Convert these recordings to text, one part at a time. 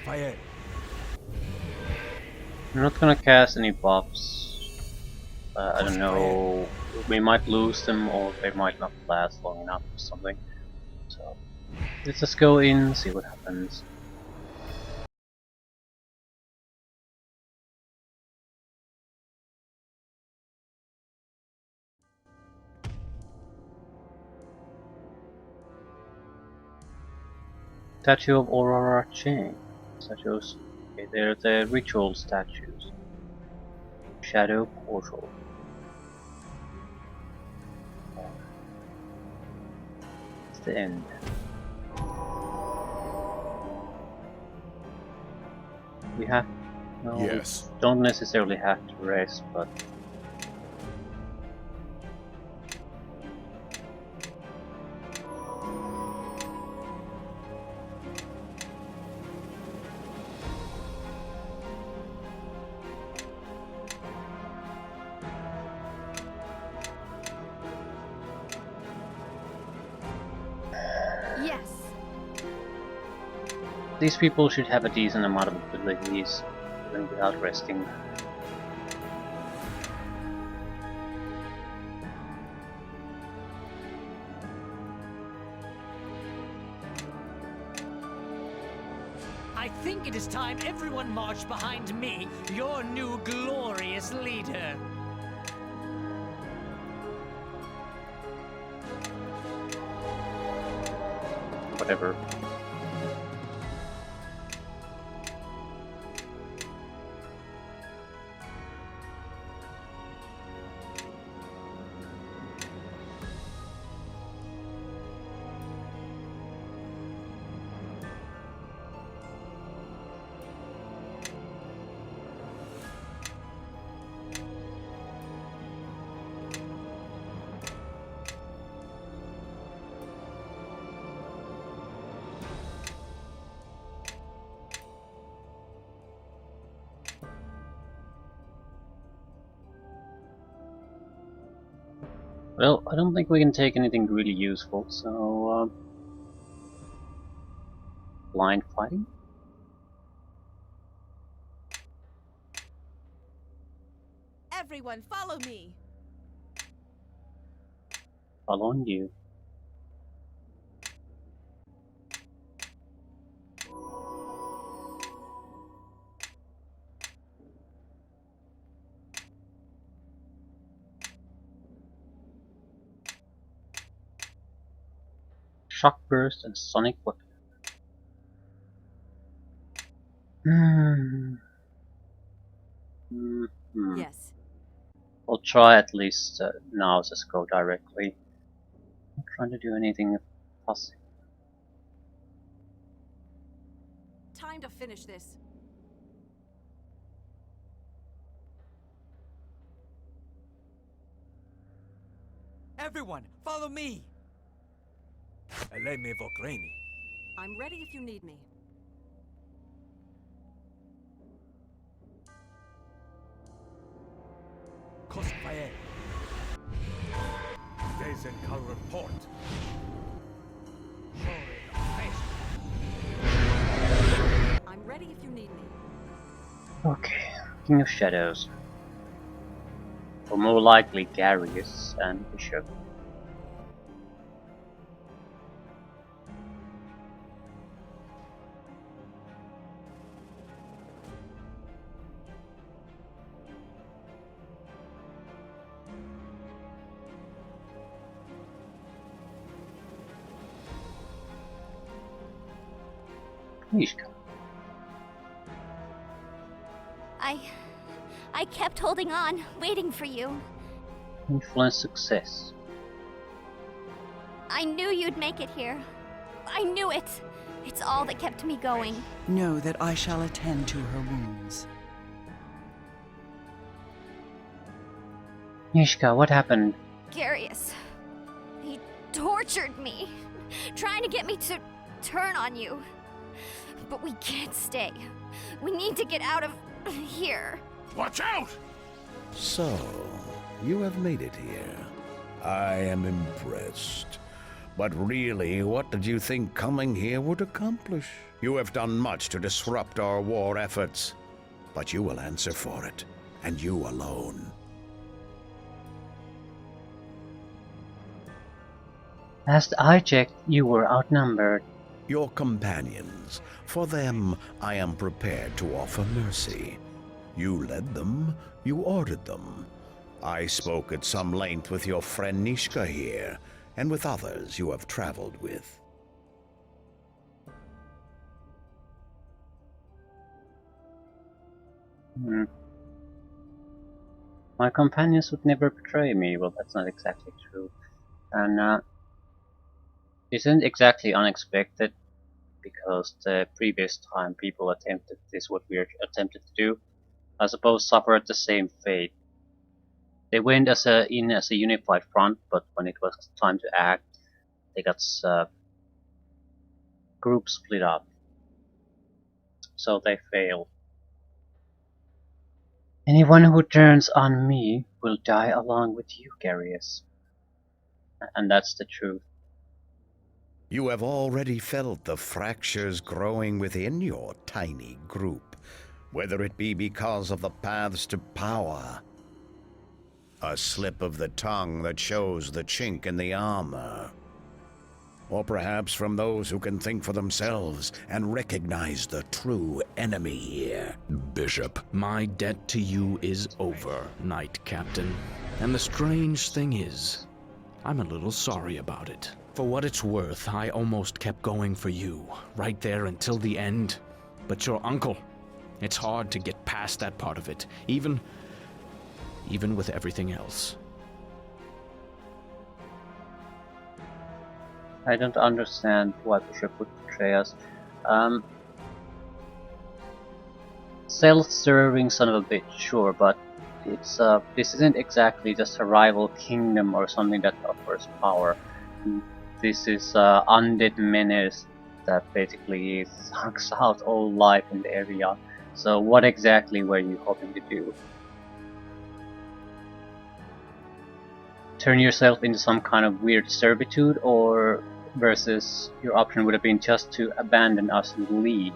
Fire. I'm not gonna cast any buffs. I don't know. We might lose them, or they might not last long enough or something. So let's just go in, see what happens. Statue of Aurora Chain. Statues. Okay, they're the ritual statues. Shadow Portal. It's the end. We have. No, Yes. we don't necessarily have to rest, but. Yes. These people should have a decent amount of abilities, even without resting. I think it is time everyone marched behind me, your new glorious leader. Whatever. Well, I don't think we can take anything really useful, so blind fighting? Everyone, follow me. Following you. Shock Burst and Sonic Weapon. Yes. I'll try at least now, just go directly. I'm not trying to do anything fussy. Time to finish this. Everyone, follow me. Eleme Vokraini. I'm ready if you need me. Fire. Dazen Kal report. I'm ready if you need me. Okay, King of Shadows. Or more likely Garius and Bishop. Mishka. I kept holding on, waiting for you. Influence success. I knew you'd make it here. I knew it. It's all that kept me going. Know that I shall attend to her wounds. Mishka, what happened? Garius. He tortured me, trying to get me to turn on you. But we can't stay. We need to get out of here. Watch out! So, you have made it here. I am impressed. But really, what did you think coming here would accomplish? You have done much to disrupt our war efforts, but you will answer for it, and you alone. Last I checked, you were outnumbered. Your companions, for them I am prepared to offer mercy. You led them, you ordered them. I spoke at some length with your friend Nishka here, and with others you have traveled with. My companions would never betray me. Well, that's not exactly true. And isn't exactly unexpected, because the previous time people attempted this, what we attempted to do, I suppose suffered the same fate. They went as a unified front, but when it was time to act, they got group split up. So they failed. Anyone who turns on me will die along with you, Garius. And that's the truth. You have already felt the fractures growing within your tiny group, whether it be because of the paths to power, a slip of the tongue that shows the chink in the armor, or perhaps from those who can think for themselves and recognize the true enemy here. Bishop, my debt to you is over, Knight Captain. And the strange thing is, I'm a little sorry about it. For what it's worth, I almost kept going for you, right there until the end. But your uncle, it's hard to get past that part of it, even with everything else. I don't understand why Bishop would betray us. Self-serving son of a bitch, sure, but it's this isn't exactly just a rival kingdom or something that offers power. This is undead menace that basically sucks out all life in the area. So what exactly were you hoping to do? Turn yourself into some kind of weird servitude, or versus your option would have been just to abandon us and leave?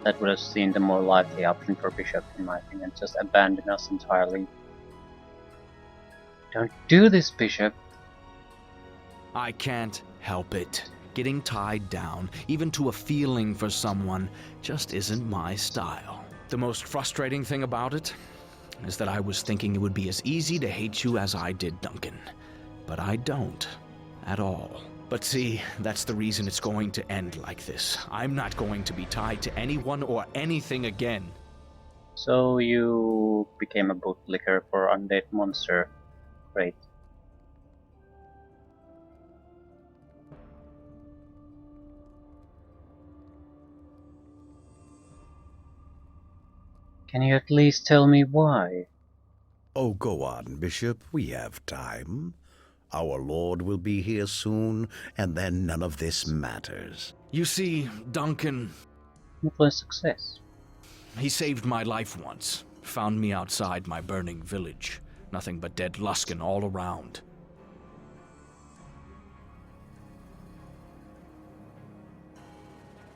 That would have seemed the more likely option for Bishop, in my opinion. Just abandon us entirely. Don't do this, Bishop. I can't help it. Getting tied down, even to a feeling for someone, just isn't my style. The most frustrating thing about it is that I was thinking it would be as easy to hate you as I did Duncan. But I don't. At all. But see, that's the reason it's going to end like this. I'm not going to be tied to anyone or anything again. So you became a bootlicker for Undead Monster. Great. Can you at least tell me why? Oh, go on, Bishop. We have time. Our Lord will be here soon, and then none of this matters. You see, Duncan, It was success. he saved my life once. Found me outside my burning village. Nothing but dead Luskan all around.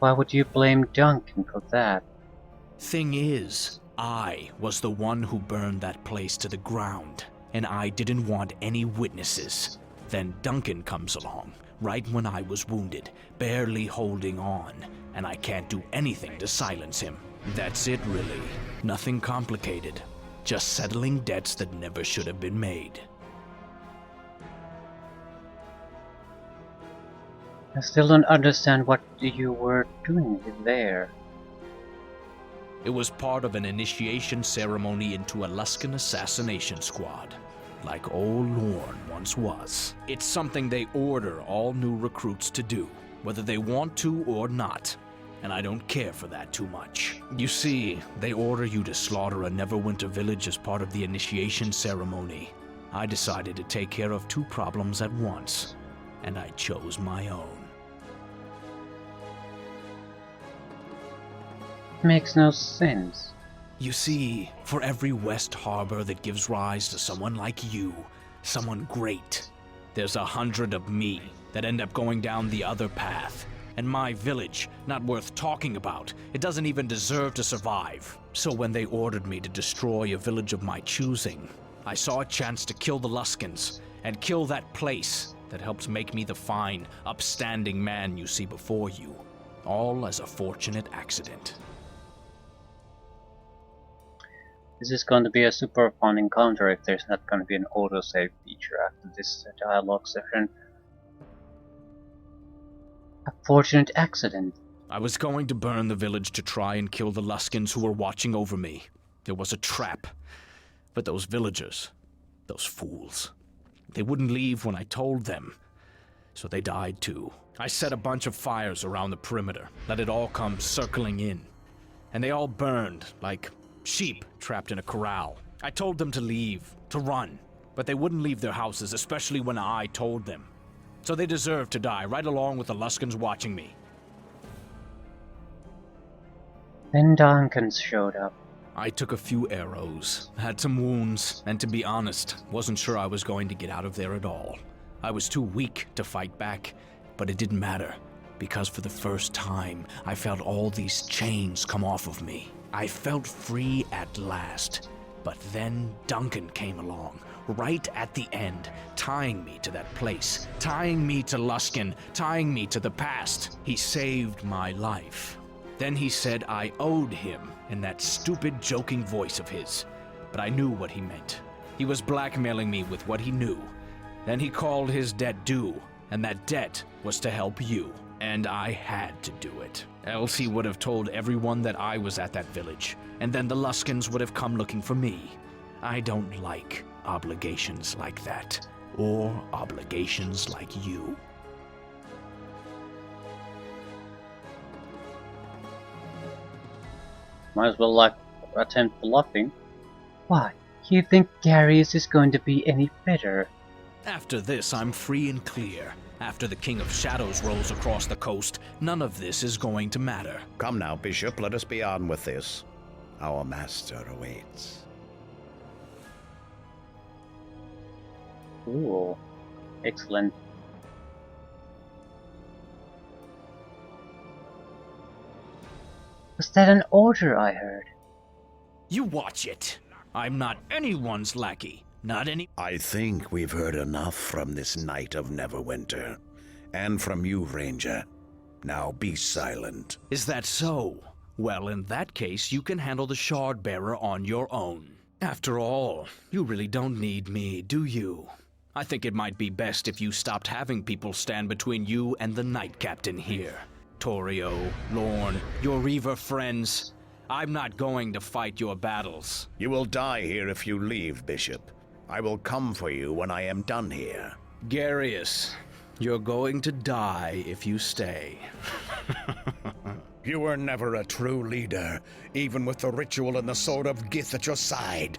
Why would you blame Duncan for that? Thing is, I was the one who burned that place to the ground, and I didn't want any witnesses. Then Duncan comes along, right when I was wounded, barely holding on, and I can't do anything to silence him. That's it, really. Nothing complicated. Just settling debts that never should have been made. I still don't understand what you were doing there. It was part of an initiation ceremony into a Luskan assassination squad, like old Lorne once was. It's something they order all new recruits to do, whether they want to or not, and I don't care for that too much. You see, they order you to slaughter a Neverwinter village as part of the initiation ceremony. I decided to take care of two problems at once, and I chose my own. Makes no sense. You see, for every West Harbor that gives rise to someone like you, someone great, There's 100 of me that end up going down the other path. And my village, not worth talking about. It doesn't even deserve to survive. So when they ordered me to destroy a village of my choosing, I saw a chance to kill the Luskins and kill that place that helps make me the fine, upstanding man you see before you. All as a fortunate accident. This is going to be a super fun encounter if there's not going to be an autosave feature after this dialogue session. A fortunate accident. I was going to burn the village to try and kill the Luskins who were watching over me. There was a trap. But those villagers, those fools, they wouldn't leave when I told them. So they died too. I set a bunch of fires around the perimeter, let it all come circling in. And they all burned, like sheep trapped in a corral. I told them to leave, to run. But they wouldn't leave their houses, especially when I told them. So they deserved to die, right along with the Luskins watching me. Then Duncans showed up. I took a few arrows, had some wounds, and to be honest, wasn't sure I was going to get out of there at all. I was too weak to fight back, but it didn't matter, because for the first time, I felt all these chains come off of me. I felt free at last. But then Duncan came along, right at the end, tying me to that place, tying me to Luskin, tying me to the past. He saved my life. Then he said I owed him in that stupid joking voice of his, but I knew what he meant. He was blackmailing me with what he knew. Then he called his debt due, and that debt was to help you, and I had to do it. Else he would have told everyone that I was at that village, and then the Luskins would have come looking for me. I don't like obligations like that, or obligations like you. Might as well attempt bluffing. Why? You think Garius is going to be any better? After this, I'm free and clear. After the King of Shadows rolls across the coast, none of this is going to matter. Come now, Bishop, let us be on with this. Our master awaits. Ooh, excellent. Was that an order I heard? You watch it. I'm not anyone's lackey. Not any. I think we've heard enough from this Knight of Neverwinter. And from you, Ranger. Now be silent. Is that so? Well, in that case, you can handle the Shard Bearer on your own. After all, you really don't need me, do you? I think it might be best if you stopped having people stand between you and the Knight Captain here. Torio, Lorne, your Reaver friends. I'm not going to fight your battles. You will die here if you leave, Bishop. I will come for you when I am done here. Garius, you're going to die if you stay. You were never a true leader, even with the ritual and the sword of Gith at your side.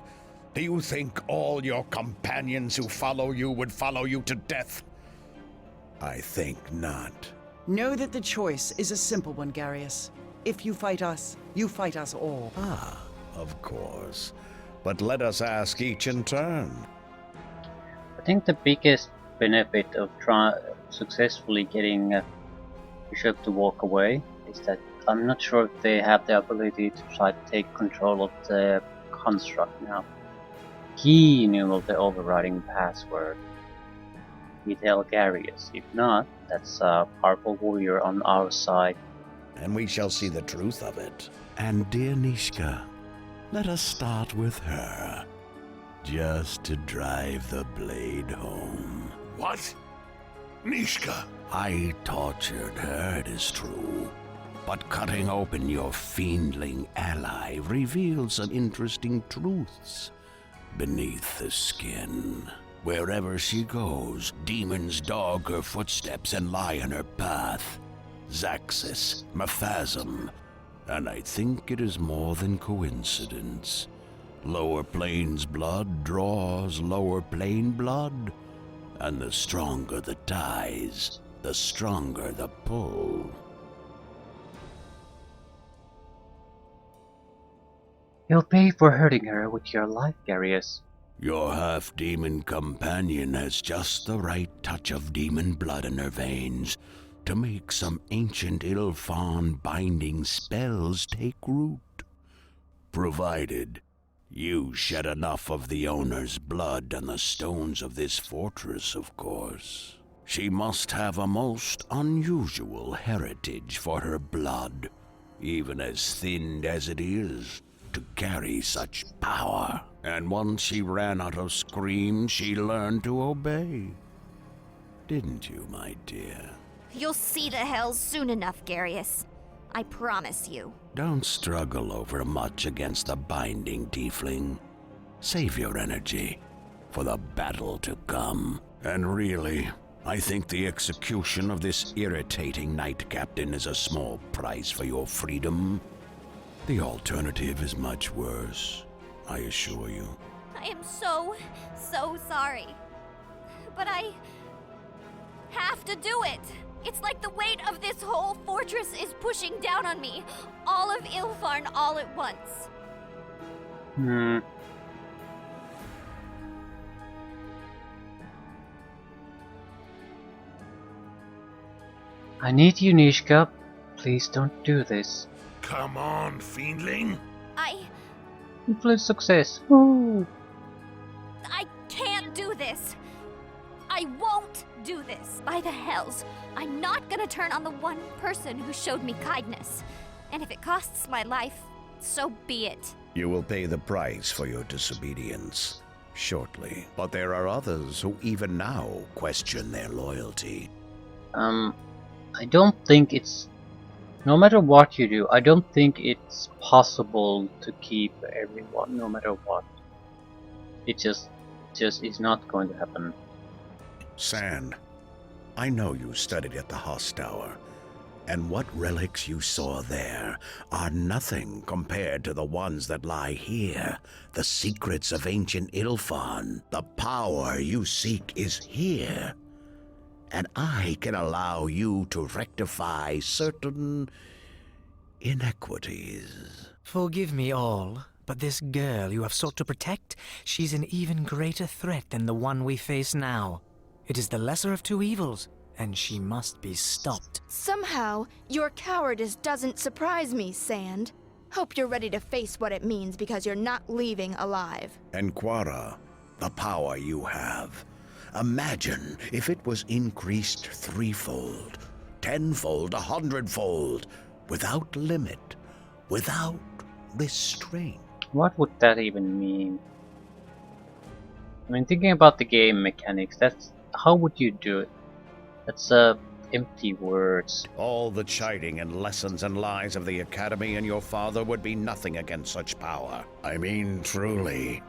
Do you think all your companions who follow you would follow you to death? I think not. Know that the choice is a simple one, Garius. If you fight us all. Ah, of course. But let us ask each in turn. I think the biggest benefit of successfully getting Bishop to walk away is that I'm not sure if they have the ability to try to take control of the construct now. He knew of the overriding password. We tell Garius. If not, that's a powerful warrior on our side. And we shall see the truth of it. And dear Nishka, let us start with her. Just to drive the blade home. What? Nishka! I tortured her, it is true. But cutting open your fiendling ally reveals some interesting truths beneath the skin. Wherever she goes, demons dog her footsteps and lie in her path. Zaxis, Maphasm, and I think it is more than coincidence. Lower planes blood draws lower plane blood, and the stronger the ties, the stronger the pull. You'll pay for hurting her with your life, Garius. Your half-demon companion has just the right touch of demon blood in her veins to make some ancient Ilfan binding spells take root. Provided you shed enough of the owner's blood on the stones of this fortress, of course. She must have a most unusual heritage for her blood, even as thinned as it is, to carry such power. And once she ran out of screams, she learned to obey. Didn't you, my dear? You'll see the hells soon enough, Garius. I promise you. Don't struggle over much against the binding tiefling. Save your energy for the battle to come. And really, I think the execution of this irritating knight captain is a small price for your freedom. The alternative is much worse, I assure you. I am so sorry. But I have to do it. It's like the weight of this whole fortress is pushing down on me. All of Ilfarn all at once. I need you, Nishka. Please don't do this. Come on, fiendling. Complete success. Woo! I can't do this. I won't do this. By the hells, I'm not gonna turn on the one person who showed me kindness. And if it costs my life, so be it. You will pay the price for your disobedience shortly. But there are others who even now question their loyalty. I don't think it's... No matter what you do, I don't think it's possible to keep everyone, no matter what. It just is not going to happen. Sand, I know you studied at the Hoss Tower, and what relics you saw there are nothing compared to the ones that lie here. The secrets of ancient Ilfan, the power you seek is here. And I can allow you to rectify certain inequities. Forgive me all, but this girl you have sought to protect, she's an even greater threat than the one we face now. It is the lesser of two evils, and she must be stopped. Somehow, your cowardice doesn't surprise me, Sand. Hope you're ready to face what it means because you're not leaving alive. And Quara, the power you have. Imagine if it was increased threefold, tenfold, 100-fold, without limit, without restraint. What would that even mean? I mean, thinking about the game mechanics, that's... How would you do it? That's empty words. All the chiding and lessons and lies of the Academy and your father would be nothing against such power. I mean, truly.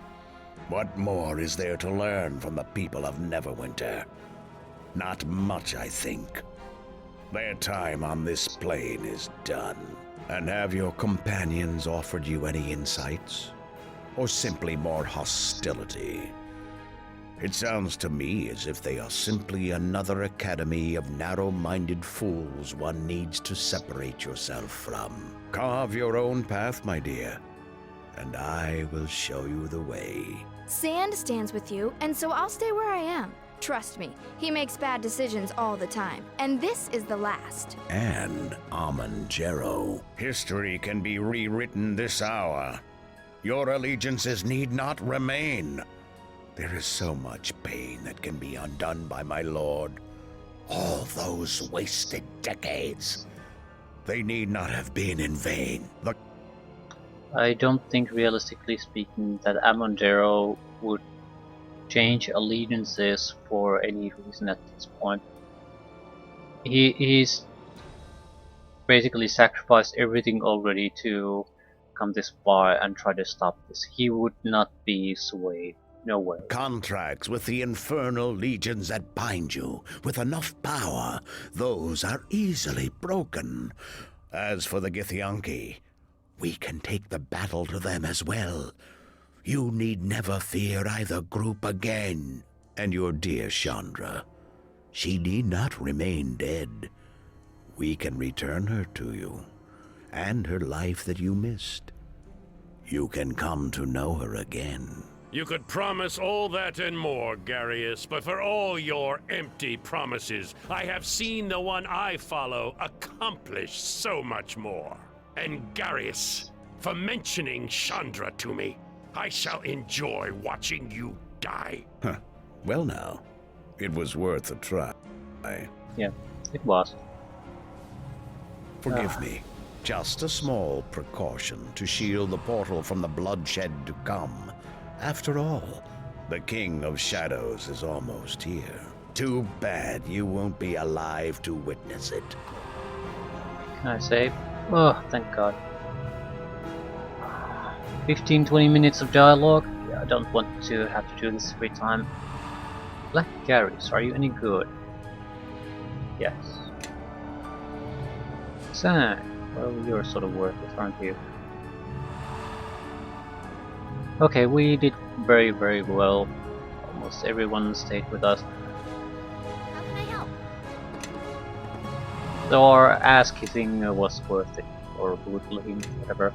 What more is there to learn from the people of Neverwinter? Not much, I think. Their time on this plane is done. And have your companions offered you any insights? Or simply more hostility? It sounds to me as if they are simply another academy of narrow-minded fools one needs to separate yourself from. Carve your own path, my dear, and I will show you the way. Sand stands with you, and so I'll stay where I am. Trust me, he makes bad decisions all the time, and this is the last. And Amanjero. History can be rewritten this hour. Your allegiances need not remain. There is so much pain that can be undone by my lord. All those wasted decades. They need not have been in vain. Look, I don't think, realistically speaking, that Amanjero would change allegiances for any reason at this point. He's basically sacrificed everything already to come this far and try to stop this. He would not be swayed. No way. contracts with the infernal legions that bind you with enough power, those are easily broken. As for the Githyanki, we can take the battle to them as well. You need never fear either group again. And your dear Chandra, she need not remain dead. We can return her to you, and her life that you missed. You can come to know her again. You could promise all that and more, Garius, but for all your empty promises, I have seen the one I follow accomplish so much more. And Garius, for mentioning Chandra to me, I shall enjoy watching you die. Huh. Well now, it was worth a try. Yeah, it was. Forgive me. Just a small precaution to shield the portal from the bloodshed to come. After all, the King of Shadows is almost here. Too bad you won't be alive to witness it. Can I save? Oh, thank God. 15-20 minutes of dialogue? Yeah, I don't want to have to do this every time. Black Garius, are you any good? Yes. Sang, well, you're sort of worthless, aren't you? Okay, we did very, very well. Almost everyone stayed with us. How can I help? So our ass kissing was worth it, or bootlicking, whatever.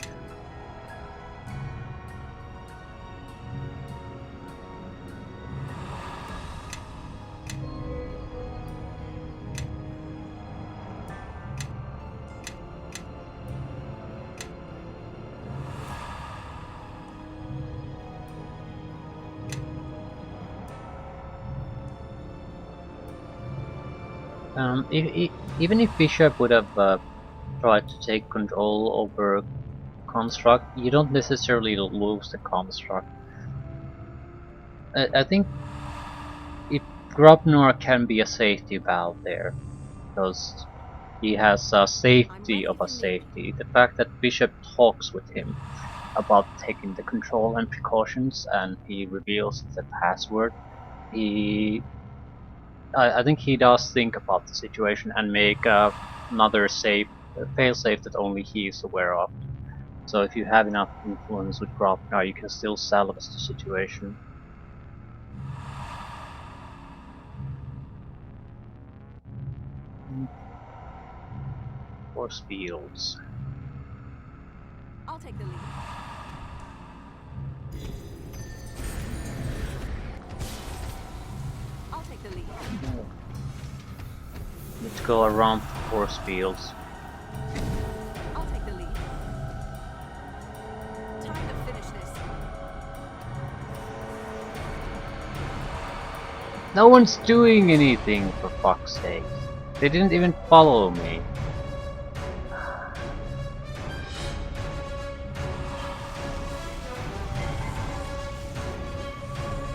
Even if Bishop would have tried to take control over Construct, you don't necessarily lose the Construct. I think Grobnor can be a safety valve there, because he has a safety of a safety. The fact that Bishop talks with him about taking the control and precautions, and he reveals the password, I think he does think about the situation and make another failsafe that only he is aware of. So if you have enough influence with Grobnar, you can still salvage the situation. Force fields. I'll take the lead. I'll take the lead. Let's go around the force fields. I'll take the lead. Time to finish this. No one's doing anything, for fuck's sake. They didn't even follow me.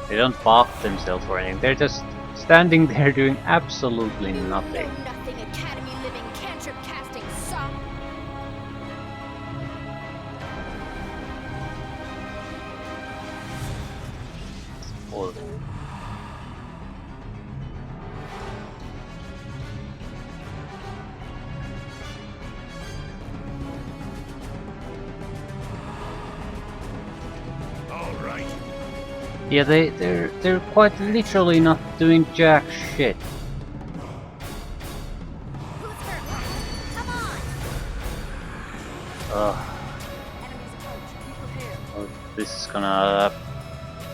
They don't balk themselves or anything, they're just standing there doing absolutely nothing. Nothing academy living cantrip casting song. Or All right. yeah, they're quite literally not doing jack shit. Who's hurt? Come on! Enemies approach. Be prepared. Well, this is gonna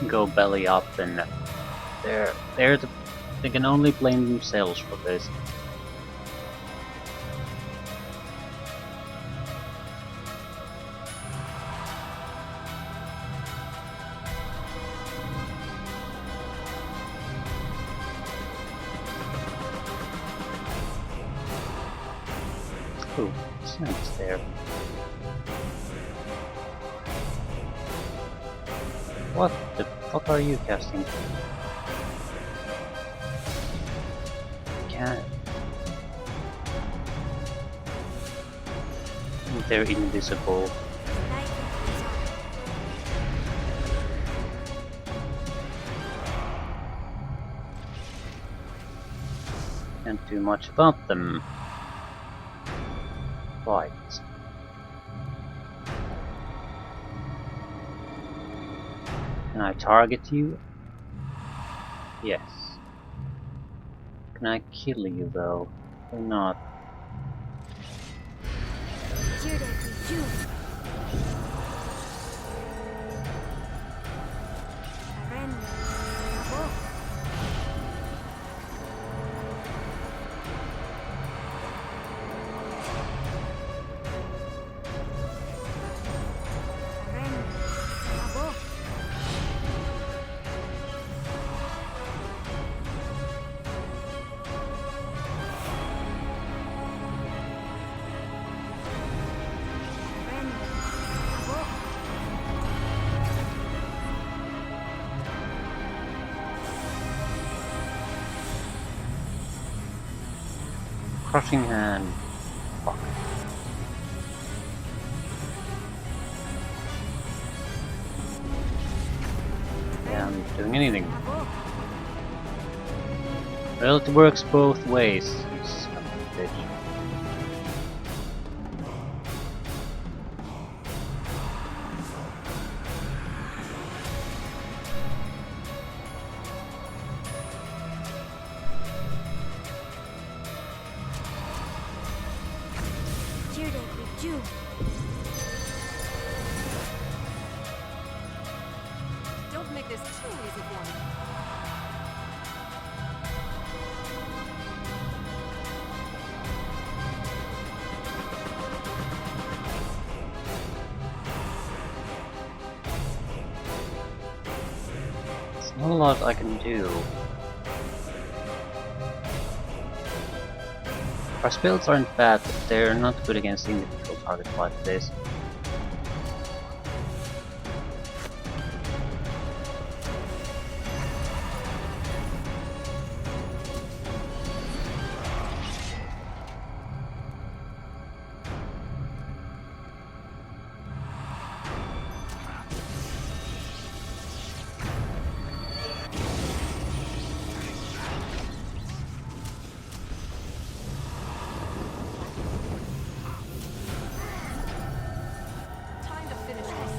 go belly up, and they can only blame themselves for this. Oh, Sam's there. What the fuck are you casting? Can't. They're invisible. Can't do much about them. Right. Can I target you? Yes. Can I kill you though? Or not? Here they do. crushing hand. Fuck. Yeah, I'm not doing anything. Well, it works both ways. You son of a bitch. Don't make this too easy for me. There's not a lot I can do. Our spells aren't bad, but they're not good against individual targets like this. Time to finish this.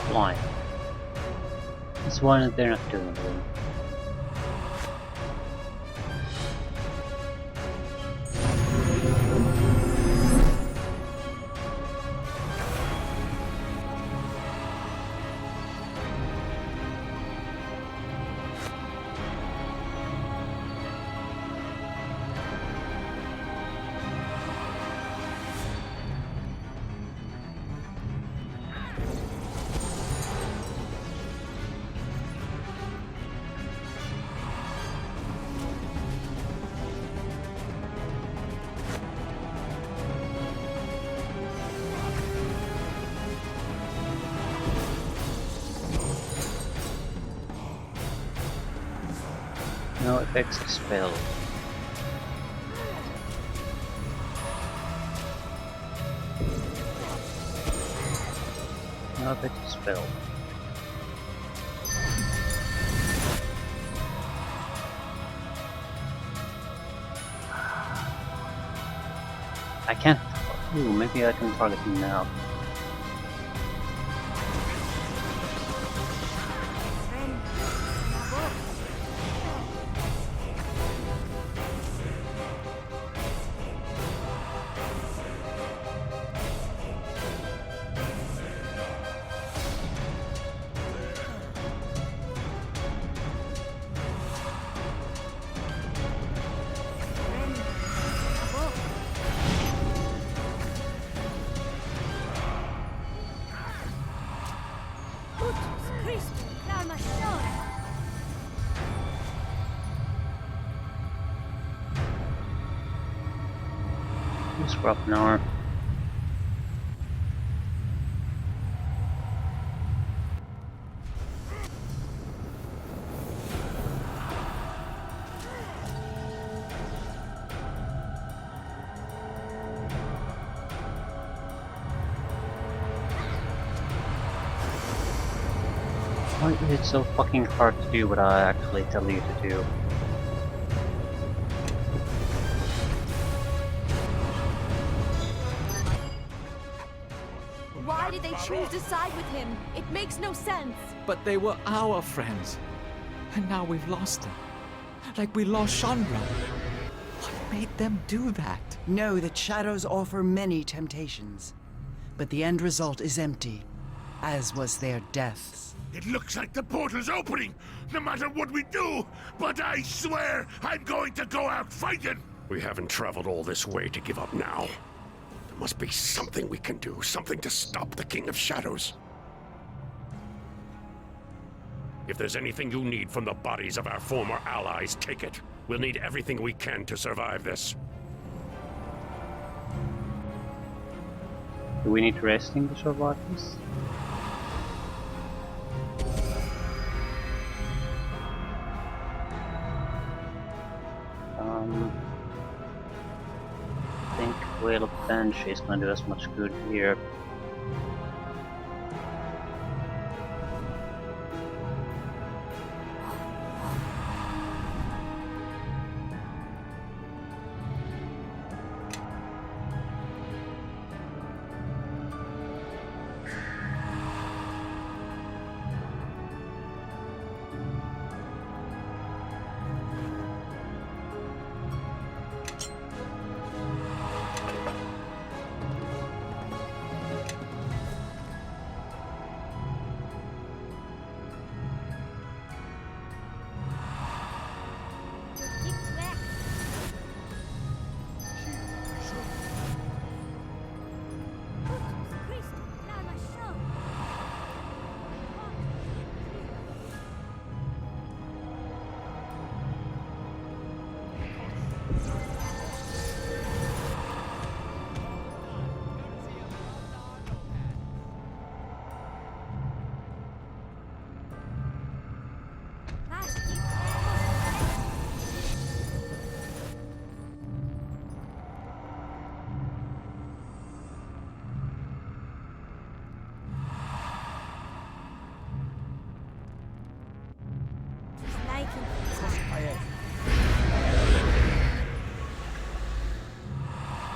Blind. This one they're not doing anything. No effects to spell. No effects to spell. I can't. Ooh, maybe I can target him now. Scrub an hour. Why is it so fucking hard to do what I actually tell you to do? Why did they choose to side with him? It makes no sense. But they were our friends. And now we've lost them. Like we lost Chandra. What made them do that? Know that shadows offer many temptations, but the end result is empty, as was their deaths. It looks like the portal's opening, no matter what we do, but I swear I'm going to go out fighting! We haven't traveled all this way to give up now. There must be something we can do, something to stop the King of Shadows. If there's anything you need from the bodies of our former allies, take it. We'll need everything we can to survive this. Do we need to extinguish our bodies? I think Whale of Banshee is gonna do as much good here.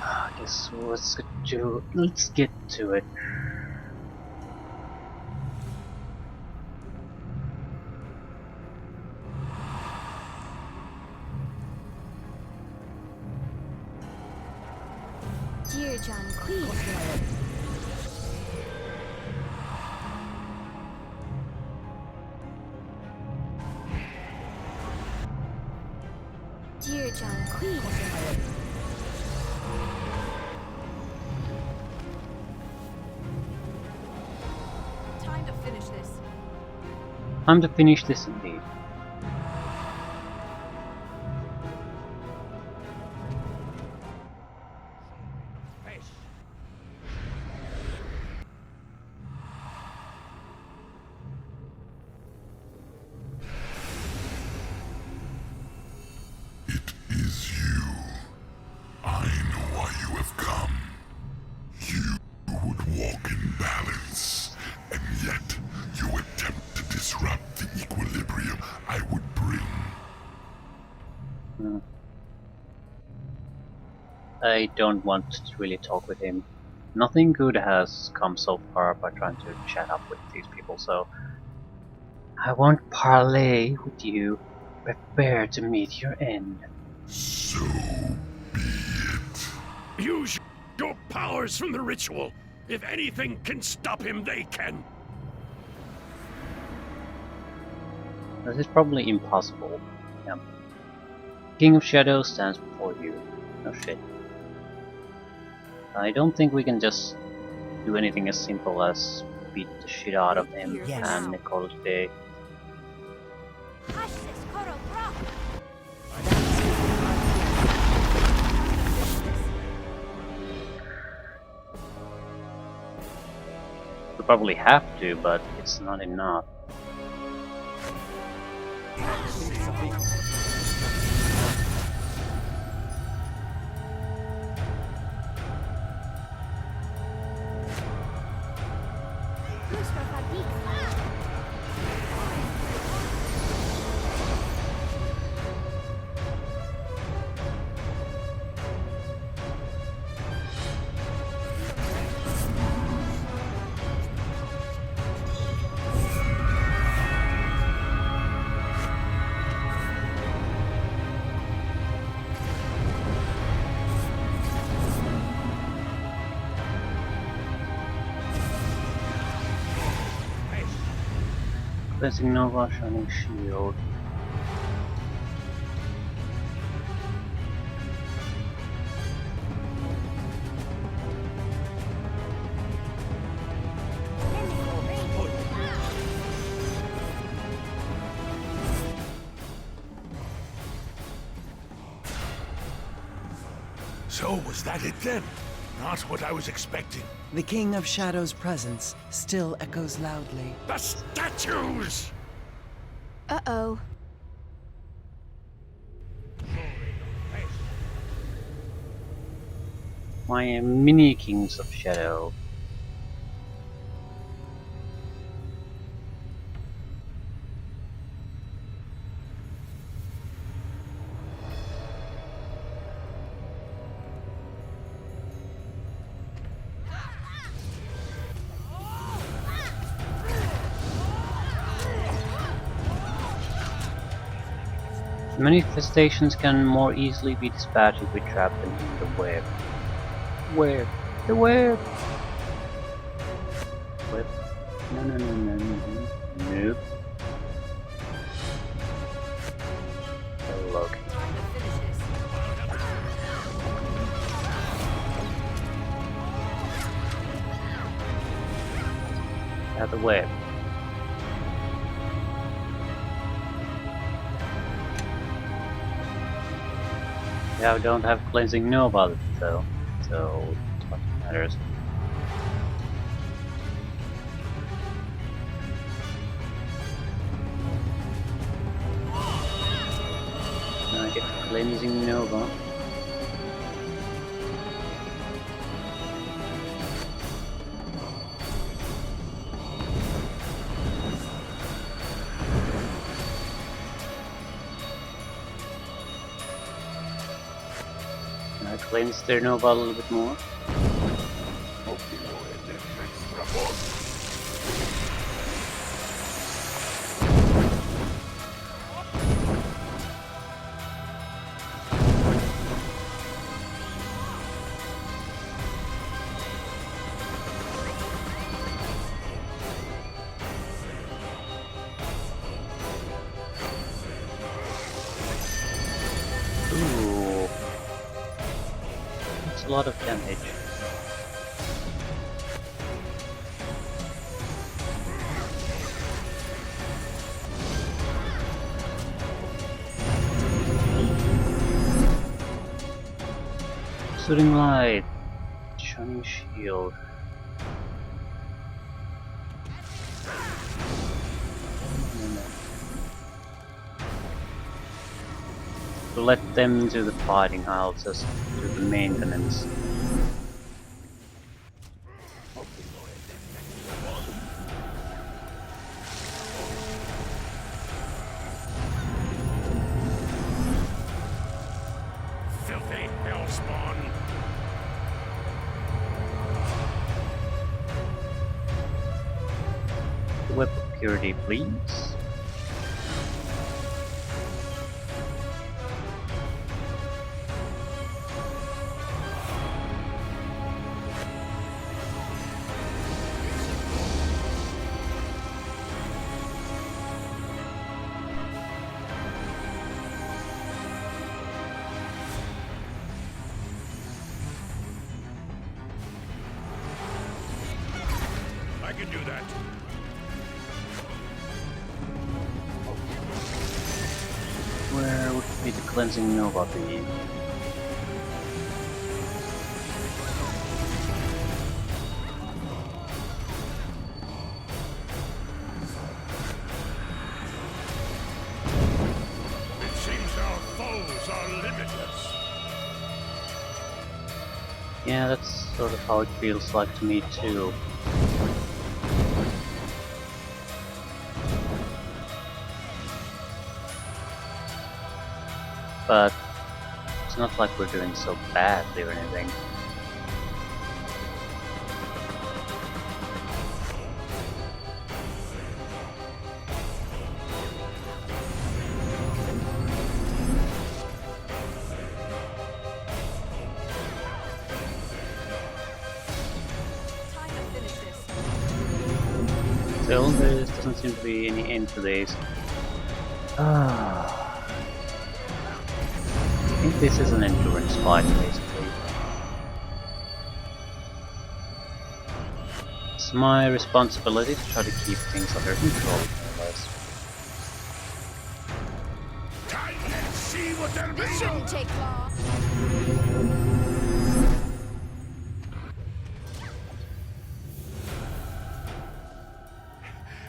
I guess let's get to it. Dear John Queen. Dear John Queen. Time to finish this. Time to finish this indeed. Is you. I know why you have come. You would walk in balance, and yet you attempt to disrupt the equilibrium I would bring. I don't want to really talk with him. Nothing good has come so far by trying to chat up with these people, so I won't parley with you. Prepare to meet your end. So be it. Use your powers from the ritual. If anything can stop him, they can. This is probably impossible. Yeah. King of Shadows stands before you. No shit. I don't think we can just do anything as simple as beat the shit out of him and call it a day. We probably have to, but it's not enough. Placing Nova Shining Shield. So was that it then? Not what I was expecting. The King of Shadows' presence still echoes loudly. The statues! Uh-oh. My mini Kings of Shadow. Manifestations can more easily be dispatched if we trap them in the web. Web. The web! Web. No, no, no, no, no, no. Nope. Oh, look. At the web. Yeah, we don't have cleansing nobody though, so it's what matters. Now I get cleansing Nova. Cleanse their Nova a little bit more. Ooh. That's a lot of damage. Shooting light, shining shield. Let them do the fighting, I'll just do the maintenance. Filthy hellspawn! Web of purity, please. I can do that. Where would be the cleansing Nova be? It seems our foes are limitless. Yeah, that's sort of how it feels like to me too. But it's not like we're doing so badly or anything. Still, there doesn't seem to be any end to this. I think this is an endurance fight, basically. It's my responsibility to try to keep things under control, more or less. Let's see what they're This shouldn't take long.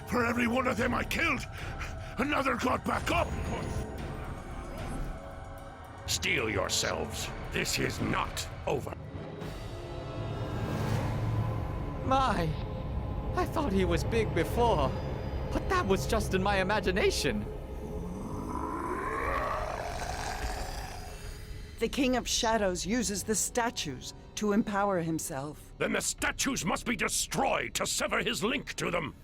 For every one of them I killed, another got back up. Steel yourselves. This is not over. My, I thought he was big before, but that was just in my imagination. The King of Shadows uses the statues to empower himself. Then the statues must be destroyed to sever his link to them.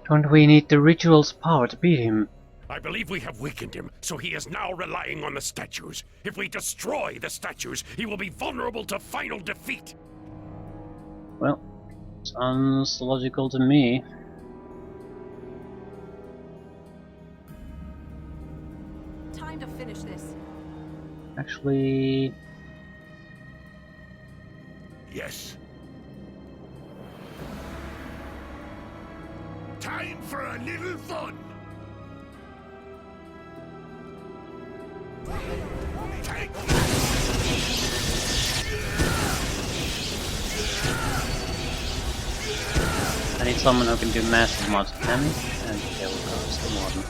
Don't we need the ritual's power to beat him? I believe we have weakened him, so he is now relying on the statues. If we destroy the statues, he will be vulnerable to final defeat. Well, sounds logical to me. Time to finish this. Actually... Yes. Time for a little fun. Take I need someone who can do massive amounts of damage, and here goes the modern.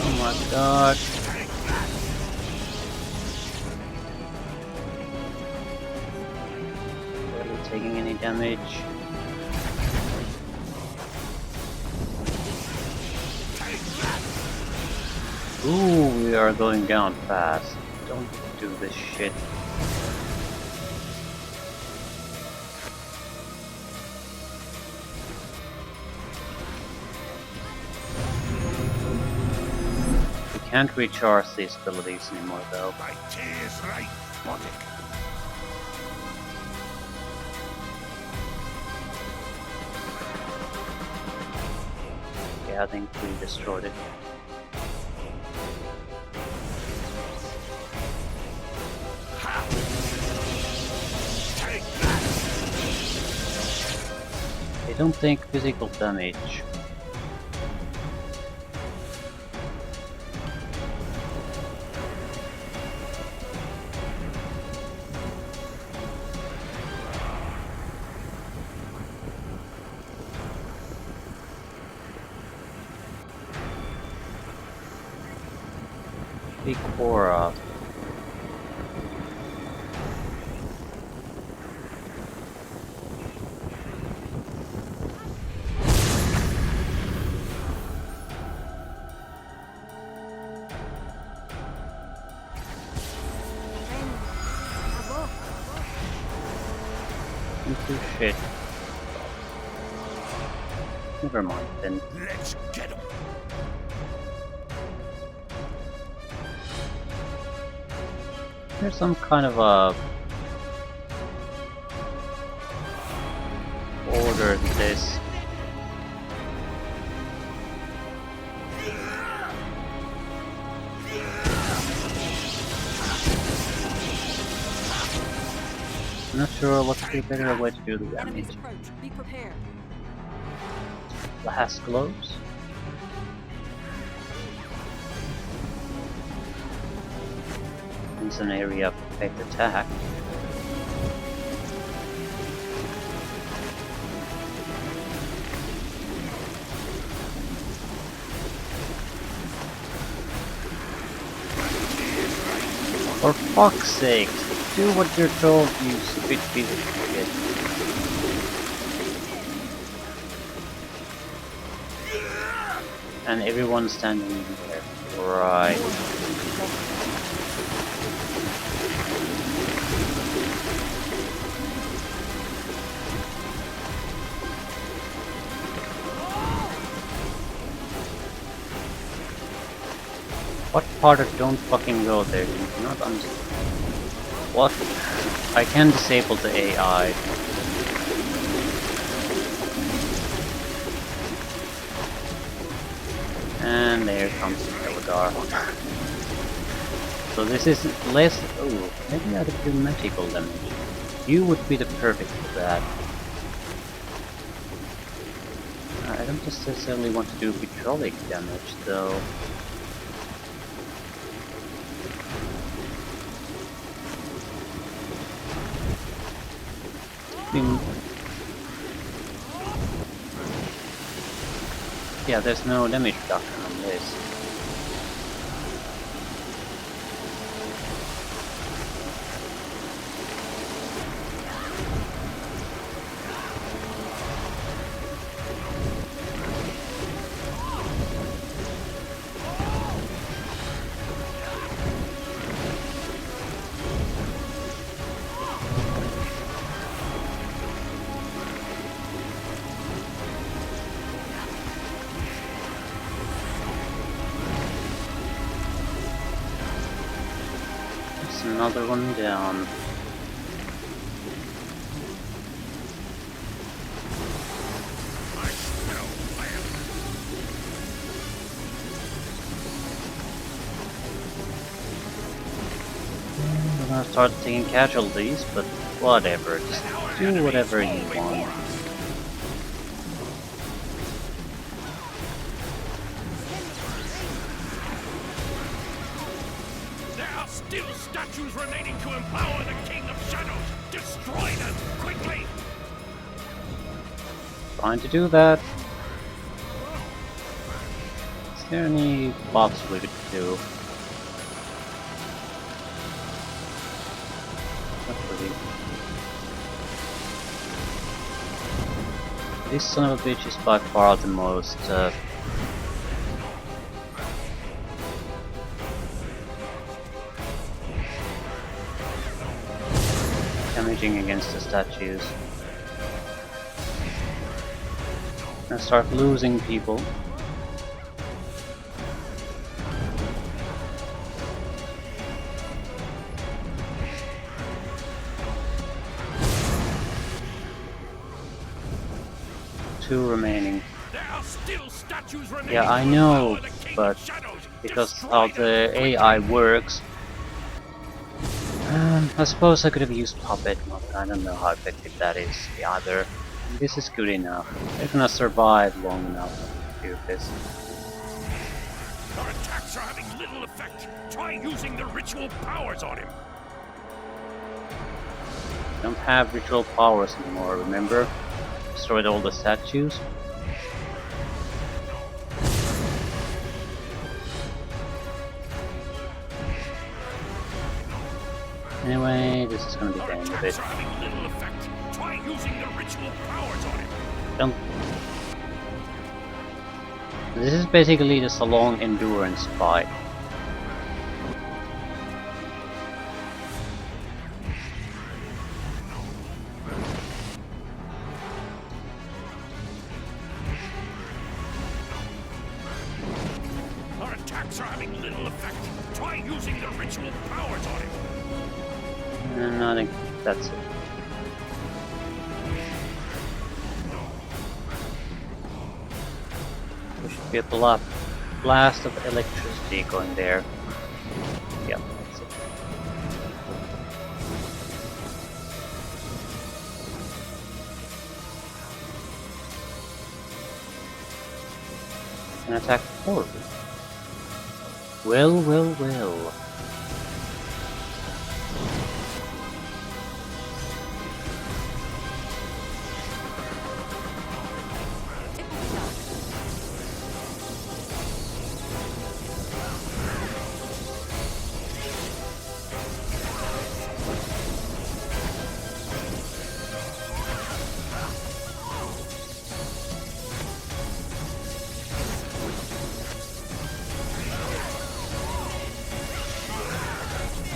Oh my god. Barely taking any damage. Ooh, we are going down fast. Don't do this shit. Can't recharge these abilities anymore though. my tears right, Botic. Yeah, I think we destroyed it. They don't take physical damage. Big Cora. Into shit. Never mind then. Let's get him. There's some kind of a order to this. I'm not sure what's the better way to do the damage. Be prepared. Blast gloves. It's an area of effect attack. For fuck's sake, do what you're told, you stupid piece of shit. And everyone's standing there. Right. What part of don't fucking go there? You cannot understand. What? I can disable the AI. And there comes Eldar. So this is less... Oh, maybe I could do magical damage. You would be the perfect for that. I don't necessarily want to do hydraulic damage though. Yeah, there's no damage reduction on this. Another one down. I'm gonna start taking casualties, but whatever, just do whatever you want. Still statues remaining to empower the King of Shadows! Destroy them, quickly! Trying to do that. Is there any buffs we could do? Not really. This son of a bitch is by far the most damaging against the statues. And start losing people. Two remaining. Yeah, I know, but because how the AI works, I suppose I could have used Puppet, but I don't know how effective that is either. This is good enough. They're gonna survive long enough to do this. Our attacks are having little effect. Try using the ritual powers on him. Don't have ritual powers anymore, remember? Destroyed all the statues. Anyway, this is gonna be the end of it. Try using the ritual powers on him. Don't. This is basically just a long endurance fight. Our attacks are having little effect. Try using the ritual powers on him. And I think that's it. There should be a blast of electricity going there. Yep, that's it. An attack forward. Well, well, well.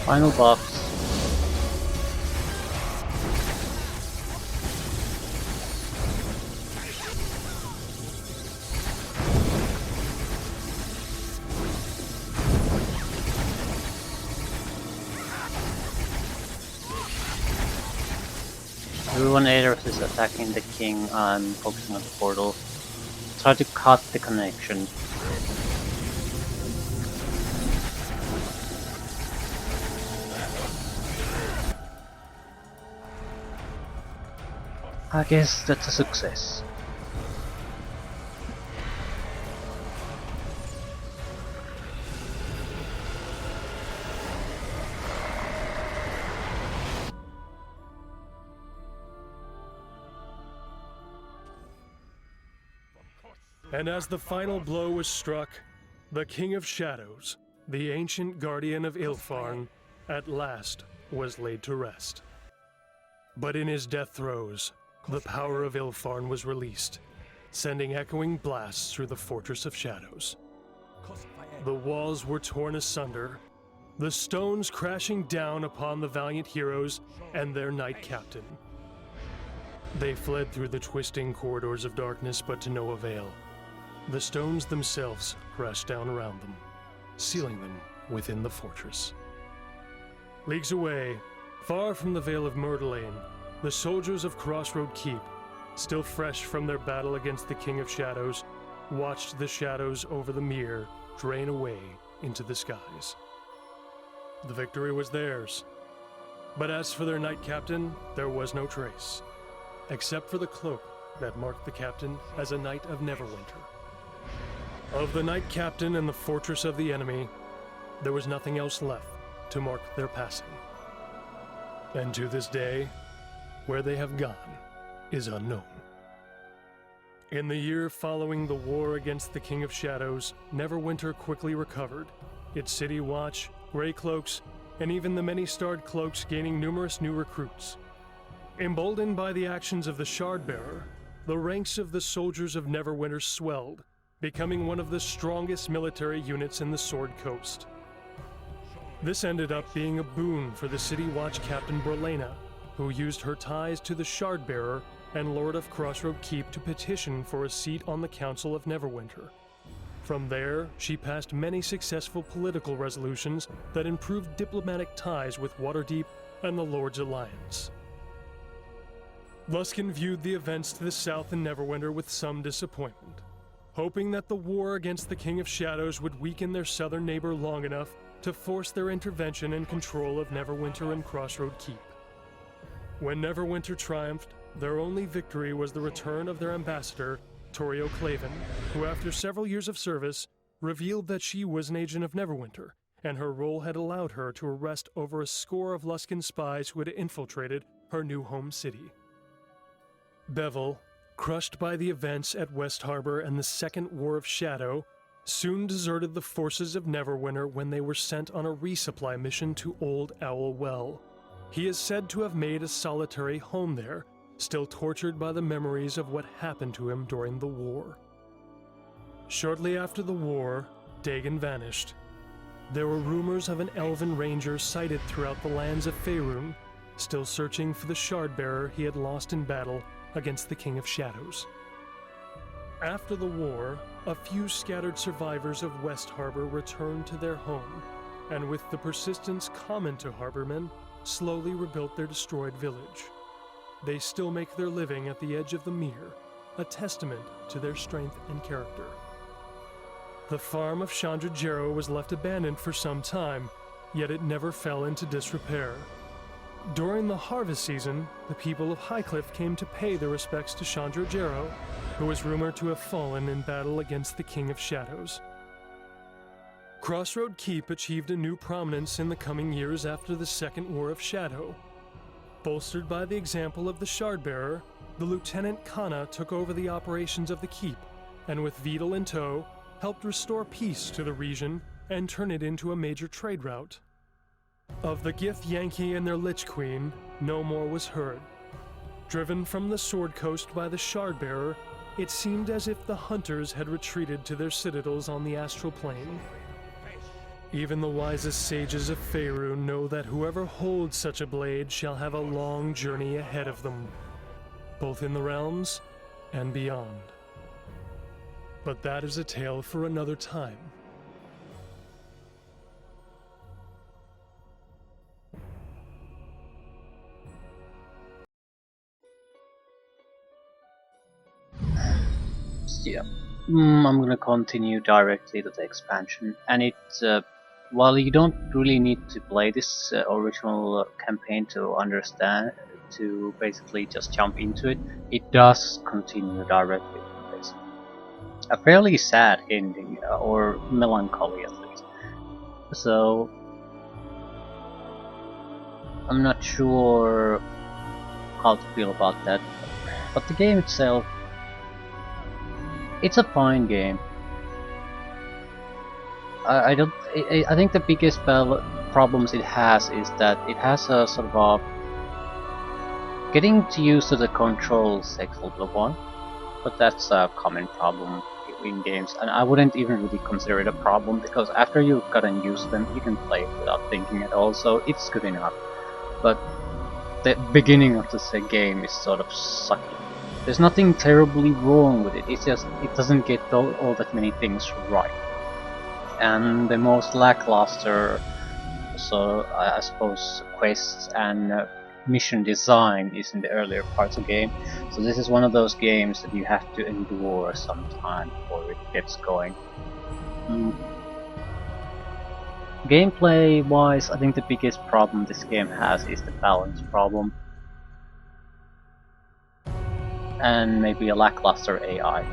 Final buffs. Everyone Aeros is attacking the king and focusing on the portal. Try to cut the connection. I guess that's a success. And as the final blow was struck, the King of Shadows, the ancient guardian of Ilfarn, at last was laid to rest. But in his death throes, the power of Ilfarn was released, sending echoing blasts through the Fortress of Shadows. The walls were torn asunder, the stones crashing down upon the valiant heroes and their knight captain. They fled through the twisting corridors of darkness, but to no avail. The stones themselves crashed down around them, sealing them within the fortress. Leagues away, far from the Vale of Myrtleane, the soldiers of Crossroad Keep, still fresh from their battle against the King of Shadows, watched the shadows over the mere drain away into the skies. The victory was theirs, but as for their knight captain, there was no trace, except for the cloak that marked the captain as a knight of Neverwinter. Of the knight captain and the fortress of the enemy, there was nothing else left to mark their passing. And to this day, where they have gone is unknown. In the year following the war against the King of Shadows, Neverwinter quickly recovered, its city watch, Grey Cloaks, and even the many-starred cloaks gaining numerous new recruits. Emboldened by the actions of the Shardbearer, the ranks of the soldiers of Neverwinter swelled, becoming one of the strongest military units in the Sword Coast. This ended up being a boon for the City Watch Captain Brelena, who used her ties to the Shardbearer and Lord of Crossroad Keep to petition for a seat on the Council of Neverwinter. From there, she passed many successful political resolutions that improved diplomatic ties with Waterdeep and the Lord's Alliance. Luskan viewed the events to the south in Neverwinter with some disappointment, hoping that the war against the King of Shadows would weaken their southern neighbor long enough to force their intervention and control of Neverwinter and Crossroad Keep. When Neverwinter triumphed, their only victory was the return of their ambassador, Torio Claven, who after several years of service, revealed that she was an agent of Neverwinter, and her role had allowed her to arrest over a score of Luskan spies who had infiltrated her new home city. Bevel, crushed by the events at West Harbor and the Second War of Shadow, soon deserted the forces of Neverwinter when they were sent on a resupply mission to Old Owl Well. He is said to have made a solitary home there, still tortured by the memories of what happened to him during the war. Shortly after the war, Dagon vanished. There were rumors of an elven ranger sighted throughout the lands of Faerun, still searching for the Shardbearer he had lost in battle against the King of Shadows. After the war, a few scattered survivors of West Harbor returned to their home, and with the persistence common to harbormen, slowly rebuilt their destroyed village. They still make their living at the edge of the mere, a testament to their strength and character. The farm of Chandra Jarrow was left abandoned for some time, yet it never fell into disrepair. During the harvest season, the people of Highcliff came to pay their respects to Chandra Jarrow, who was rumored to have fallen in battle against the King of Shadows. Crossroad Keep achieved a new prominence in the coming years after the Second War of Shadow. Bolstered by the example of the Shardbearer, the Lieutenant Kana took over the operations of the keep, and with Vidal in tow, helped restore peace to the region and turn it into a major trade route. Of the Gith Yankee and their Lich Queen, no more was heard. Driven from the Sword Coast by the Shardbearer, it seemed as if the hunters had retreated to their citadels on the astral plane. Even the wisest sages of Faerun know that whoever holds such a blade shall have a long journey ahead of them, both in the realms and beyond. But that is a tale for another time. Yeah. I'm gonna continue directly to the expansion, and while you don't really need to play this original campaign to understand to basically just jump into it, it does continue directly from this. A fairly sad ending, or melancholy at least. So I'm not sure how to feel about that. But the game itself, it's a fine game. I don't. I think the biggest problems it has is that it has a sort of a getting used to the controls takes a little while, but that's a common problem in games, and I wouldn't even really consider it a problem because after you've gotten used to them, you can play it without thinking at all. So it's good enough. But the beginning of the game is sort of sucky. There's nothing terribly wrong with it. It's just it doesn't get all that many things right. And the most lackluster, so I suppose, quests and mission design is in the earlier parts of the game. So this is one of those games that you have to endure some time before it gets going. Gameplay wise, I think the biggest problem this game has is the balance problem. And maybe a lackluster AI.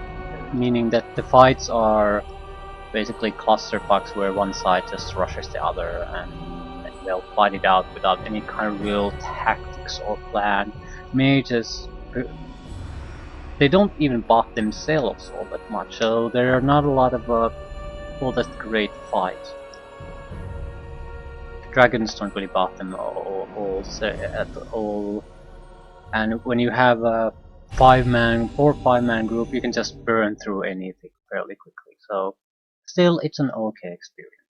Meaning that the fights are basically clusterfucks where one side just rushes the other and they'll fight it out without any kind of real tactics or plan. They don't even buff themselves all that much, so there are not a lot of all that great fights. Dragons don't really buff them at all, and when you have a 4 or 5 man group, you can just burn through anything fairly quickly. So still, it's an okay experience.